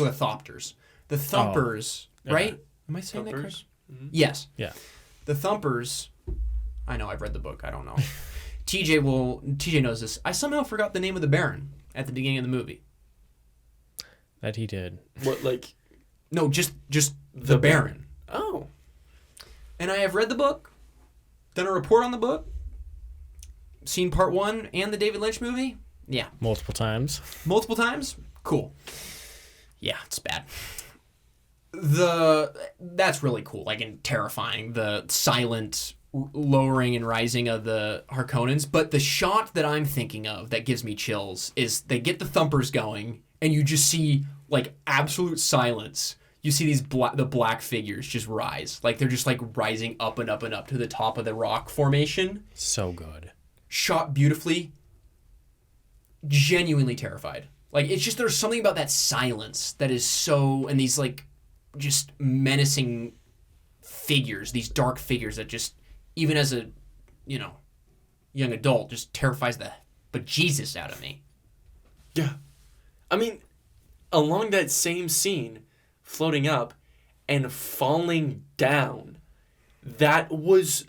are the thopters. The thumpers, right? Am I saying that correct? Mm-hmm. Yes. Yeah. The thumpers, I know, I've read the book, I don't know. TJ knows this. I somehow forgot the name of the Baron at the beginning of the movie. That he did. What, like? No, just the Baron. Oh. And I have read the book, done a report on the book, seen part 1 and the David Lynch movie. Yeah. Multiple times? Cool. Yeah, it's bad. That's really cool, like, and terrifying, the silent lowering and rising of the Harkonnens. But the shot that I'm thinking of that gives me chills is they get the thumpers going, and you just see, like, absolute silence. You see these the black figures just rise. Like, they're just, like, rising up and up and up to the top of the rock formation. So good. Shot beautifully. Genuinely terrified. Like, it's just, there's something about that silence that is so, and these, like, just menacing figures, these dark figures that just, even as a, young adult, just terrifies the bejesus out of me. Yeah. I mean, along that same scene, floating up and falling down, that was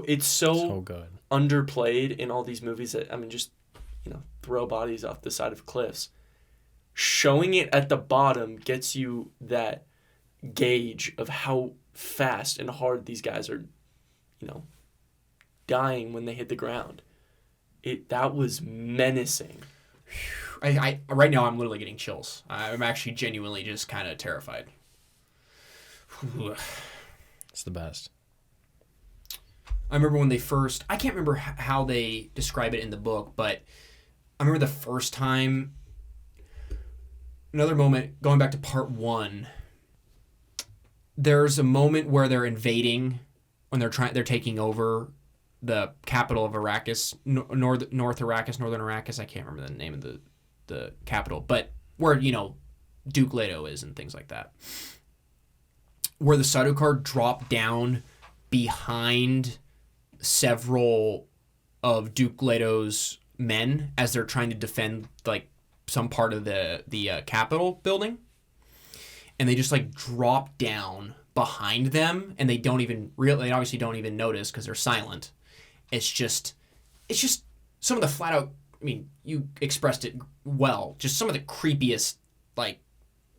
it's so good. Underplayed in all these movies that, I mean, just, throw bodies off the side of cliffs. Showing it at the bottom gets you that gauge of how fast and hard these guys are, dying when they hit the ground. That was menacing. I right now I'm literally getting chills. I'm actually genuinely just kind of terrified. It's the best. I remember when I can't remember how they describe it in the book, but I remember the first time, another moment, going back to part 1, there's a moment where they're invading, when they're taking over the capital of Arrakis, Northern Arrakis, I can't remember the name of the capital, but where, Duke Leto is and things like that. Where the Sardaukar drop down behind several of Duke Leto's men as they're trying to defend, like, some part of the Capitol building, and they just, like, drop down behind them, and they obviously don't even notice because they're silent. It's just some of the flat out, I mean, you expressed it well, just some of the creepiest, like,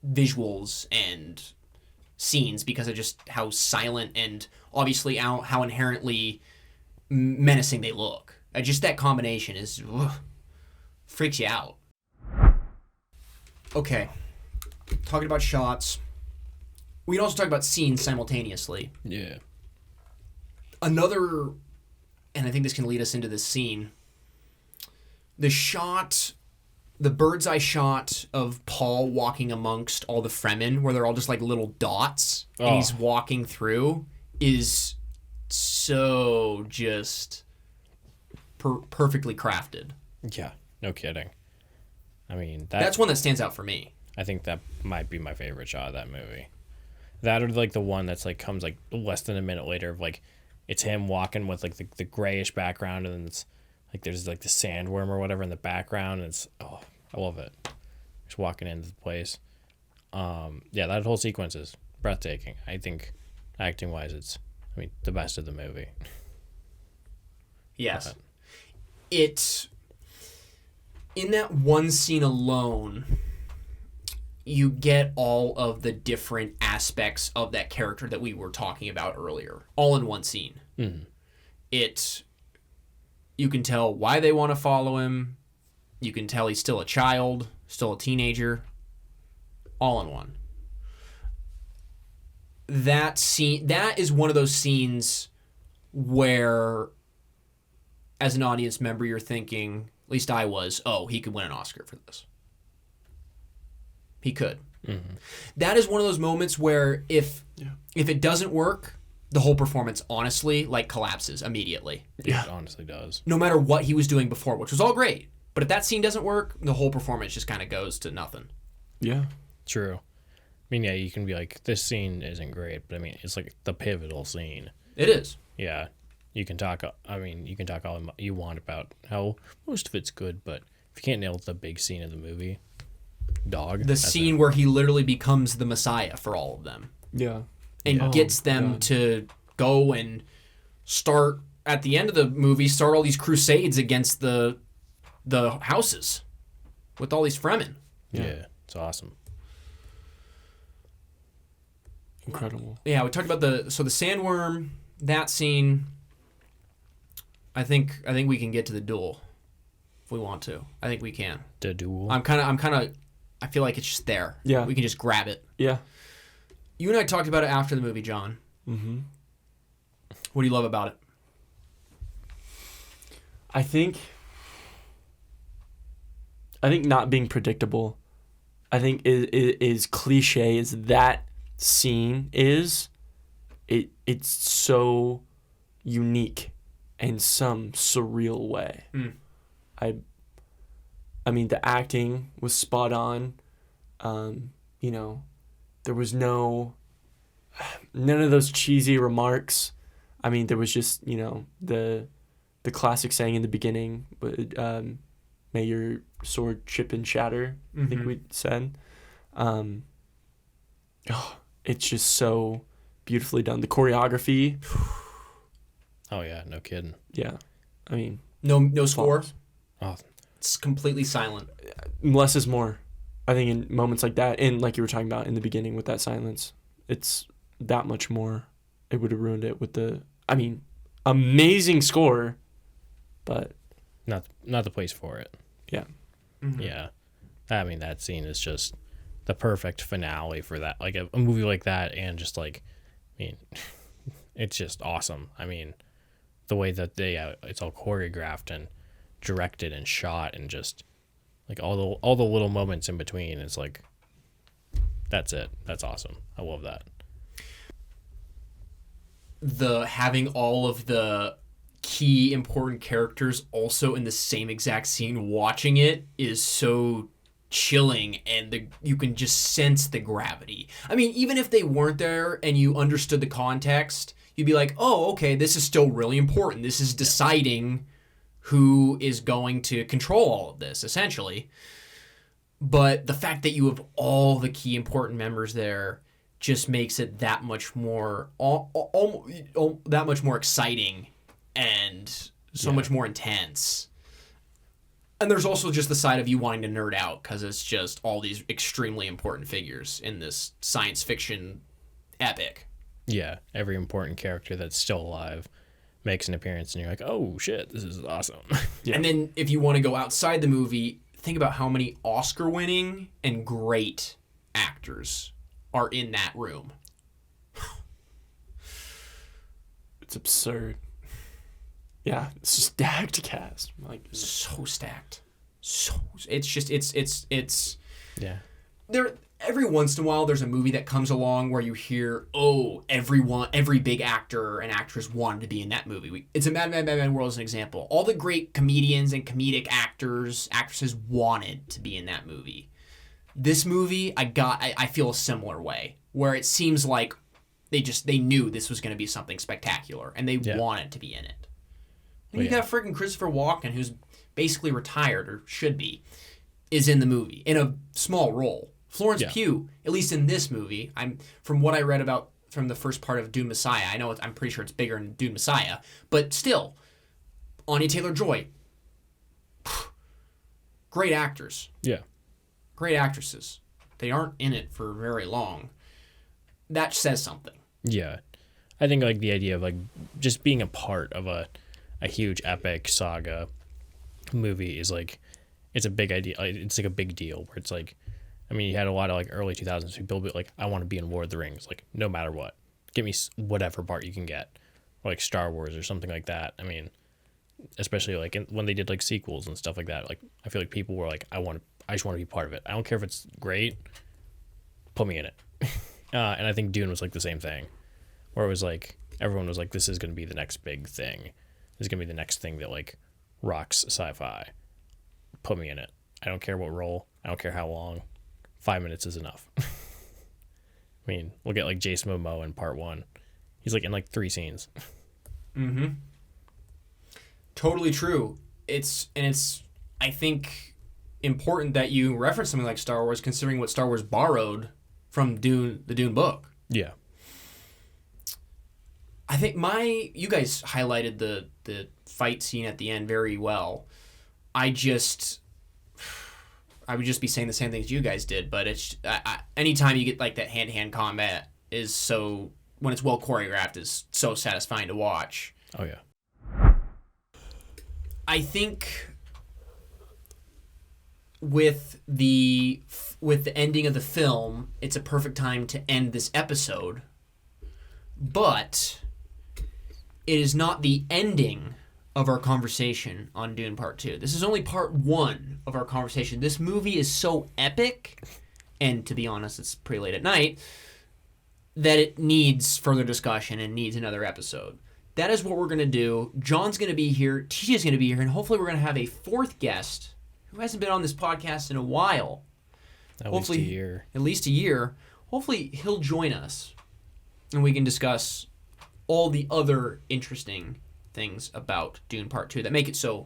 visuals and scenes because of just how silent and obviously how inherently menacing they look. Just that combination freaks you out. Okay, talking about shots, we can also talk about scenes simultaneously. Yeah. Another, and I think this can lead us into this scene, the bird's eye shot of Paul walking amongst all the Fremen, where they're all just like little dots, and he's walking through, is so just perfectly crafted. Yeah, no kidding. I mean, that's one that stands out for me. I think that might be my favorite shot of that movie. That or like the one that's like comes like less than a minute later of like it's him walking with like the grayish background, and then it's like there's like the sandworm or whatever in the background, and it's I love it. Just walking into the place. Yeah, that whole sequence is breathtaking. I think acting wise it's the best of the movie. Yes. It's in that one scene alone, you get all of the different aspects of that character that we were talking about earlier, all in one scene. Mm-hmm. You can tell why they want to follow him. You can tell he's still a child, still a teenager, all in one. That scene, that is one of those scenes where, as an audience member, you're thinking, at least I was, oh, he could win an Oscar for this. He could. Mm-hmm. That is one of those moments where if it doesn't work, the whole performance honestly collapses immediately. Yeah, it honestly does. No matter what he was doing before, which was all great. But if that scene doesn't work, the whole performance just kind of goes to nothing. Yeah. True. I mean, yeah, you can be like, this scene isn't great, but I mean, it's like the pivotal scene. It is. Yeah. You can talk all you want about how most of it's good, but if you can't nail the big scene of the movie, the scene where he literally becomes the Messiah for all of them. Yeah. And gets them to go and start, at the end of the movie, start all these crusades against the houses with all these Fremen. Yeah, it's awesome. Incredible. Yeah, we talked about the sandworm, that scene. I think we can get to the duel if we want to. I think we can. The duel. I feel like it's just there. Yeah. We can just grab it. Yeah. You and I talked about it after the movie, John. Mm-hmm. What do you love about it? I think not being predictable. I think is cliche as that scene is. It's so unique in some surreal way. Mm. I mean, the acting was spot on. There was none of those cheesy remarks. I mean, there was just, the classic saying in the beginning, may your sword chip and shatter, I think we said. It's just so beautifully done. The choreography. Oh, yeah, no kidding. Yeah. I mean. No score. Oh. It's completely silent. Less is more. I think in moments like that, and like you were talking about in the beginning with that silence, it's that much more. It would have ruined it with amazing score, but not the place for it. Yeah. Mm-hmm. Yeah. I mean, that scene is just the perfect finale for that. Like a movie like that, and just it's just awesome. I mean, the way that it's all choreographed and directed and shot, and just all the little moments in between. It's like, that's it. That's awesome. I love that. Having all of the key important characters also in the same exact scene, watching it is so chilling, and you can just sense the gravity. I mean, even if they weren't there and you understood the context, you'd be like, oh, okay, this is still really important. This is deciding who is going to control all of this, essentially. But the fact that you have all the key important members there just makes it that much more that much more exciting and so much more intense. And there's also just the side of you wanting to nerd out, because it's just all these extremely important figures in this science fiction epic. Yeah, every important character that's still alive makes an appearance, and you're like, oh shit, this is awesome. Yeah. And then if you want to go outside the movie, think about how many Oscar-winning and great actors are in that room. It's absurd. Yeah, it's just stacked cast. So stacked. It's yeah. There, every once in a while, there's a movie that comes along where you hear, oh, every big actor and actress wanted to be in that movie. It's a Mad World as an example. All the great comedians and comedic actresses wanted to be in that movie. This movie, I feel a similar way, where it seems like they knew this was going to be something spectacular, and they wanted to be in it. And you got freaking Christopher Walken, who's basically retired, or should be, is in the movie in a small role. Florence Pugh, at least in this movie, from what I read about from the first part of Dune Messiah, I'm pretty sure it's bigger in Dune Messiah, but still, Anya Taylor-Joy, great actors. Yeah. Great actresses. They aren't in it for very long. That says something. Yeah. I think the idea of just being a part of a huge epic saga movie is it's a big idea. It's a big deal, where it's I mean, you had a lot of like early 2000s people be like, I want to be in Lord of the Rings, like no matter what. Give me whatever part you can get. Or like Star Wars or something like that. I mean, especially like when they did like sequels and stuff like that. Like I feel like people were like, I just want to be part of it. I don't care if it's great. Put me in it. And I think Dune was like the same thing. Where it was like, everyone was like, this is going to be the next big thing. This is going to be the next thing that like rocks sci-fi. Put me in it. I don't care what role. I don't care how long. 5 minutes is enough. I mean, we'll get like Jason Momoa in part 1. He's like in like 3 scenes. Mm-hmm. Totally true. It's I think important that you reference something like Star Wars, considering what Star Wars borrowed from the Dune book. Yeah. I think you guys highlighted the fight scene at the end very well. I would just be saying the same things you guys did, but it's anytime you get like that hand-to-hand combat is so, when it's well choreographed, is so satisfying to watch. Oh yeah. I think with the ending of the film, it's a perfect time to end this episode. But it is not the ending of our conversation on Dune Part 2. This is only part 1 of our conversation. This movie is so epic, and to be honest, it's pretty late at night, that it needs further discussion and needs another episode. That is what we're going to do. John's going to be here, TJ's going to be here, and hopefully we're going to have a 4th guest who hasn't been on this podcast in a while. At least a year. At least a year. Hopefully he'll join us, and we can discuss all the other interesting things about Dune Part 2 that make it so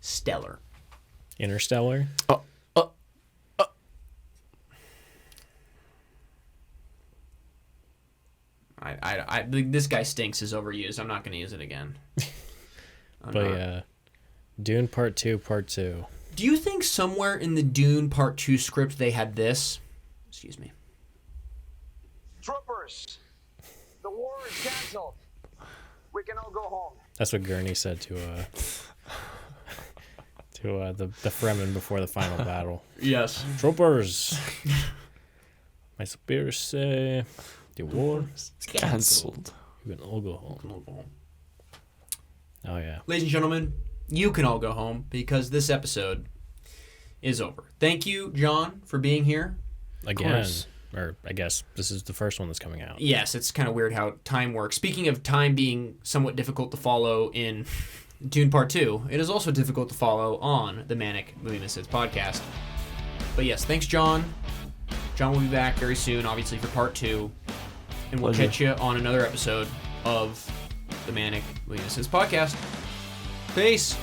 stellar. Interstellar? This guy stinks is overused. I'm not going to use it again. Yeah, Dune Part 2, Part 2. Do you think somewhere in the Dune Part 2 script they had this? Excuse me. Troopers, the war is canceled. We can all go home. That's what Gurney said to the Fremen before the final battle. Yes. Troopers, my superiors say the war is Cancelled. You can all go home. Oh yeah. Ladies and gentlemen, you can all go home because this episode is over. Thank you, John, for being here. Again. Or I guess this is the first one that's coming out. Yes, it's kind of weird how time works. Speaking of time being somewhat difficult to follow in Dune Part 2, it is also difficult to follow on the Manic Movie Misfits podcast. But yes, thanks, John. John will be back very soon, obviously, for Part 2. And we'll catch you on another episode of the Manic Movie Misfits podcast. Peace.